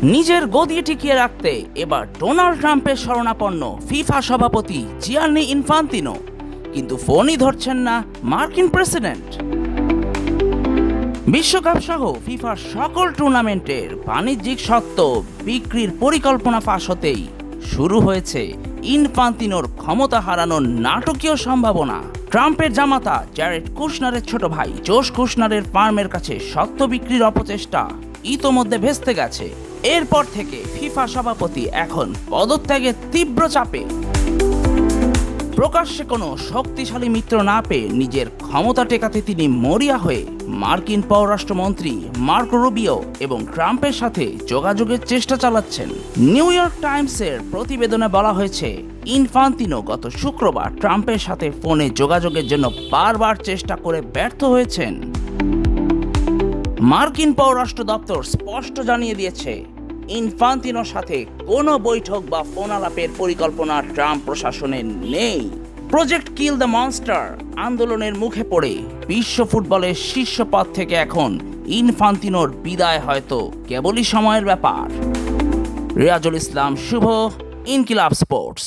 নিজের গদি টিকিয়ে রাখতে এবার ডোনাল্ড ট্রাম্পের শরণাপন্ন ফিফা সভাপতি জিয়ান্নি ইনফান্তিনো, কিন্তু ফোনই ধরছেন না মার্কিন প্রেসিডেন্ট। বিশ্বকাপ সহ ফিফার সকল টুর্নামেন্টের বাণিজ্যিক স্বত্ব বিক্রির পরিকল্পনা ফাঁস হতেই শুরু হয়েছে ইনফান্তিনোর ক্ষমতা হারানোর নাটকীয় সম্ভাবনা। ট্রাম্পের জামাতা জ্যারেড কুশনারের ছোট ভাই জোশ কুশনারের ফার্মের কাছে স্বত্ব বিক্রির অপচেষ্টা ইতোমধ্যে ভেস্তে গেছে। এরপর থেকে ফিফা সভাপতি এখন পদত্যাগের তীব্র চাপে। প্রকাশ্যে কোনো শক্তিশালী মিত্র না পেয়ে নিজের ক্ষমতা টেকাতে তিনি মরিয়া হয়ে মার্কিন পররাষ্ট্রমন্ত্রী মার্কো রুবিও এবং ট্রাম্পের সাথে যোগাযোগের চেষ্টা চালাচ্ছেন। নিউ ইয়র্ক টাইমসের প্রতিবেদনে বলা হয়েছে, ইনফান্তিনো গত শুক্রবার ট্রাম্পের সাথে ফোনে যোগাযোগের জন্য বারবার চেষ্টা করে ব্যর্থ হয়েছেন। মার্কিন পররাষ্ট্র দপ্তর স্পষ্ট জানিয়ে দিয়েছে, ইনফান্তিনোর সাথে কোনো বৈঠক বা ফোন আলাপের পরিকল্পনা ট্রাম্প প্রশাসনের নেই। প্রজেক্ট কিল দ্য মনস্টার আন্দোলনের মুখে পড়ে বিশ্ব ফুটবলের শীর্ষ পদ থেকে এখন ইনফান্তিনোর বিদায় হয়তো কেবলই সময়ের ব্যাপার। রিয়াজুল ইসলাম শুভ, ইনকিলাব স্পোর্টস।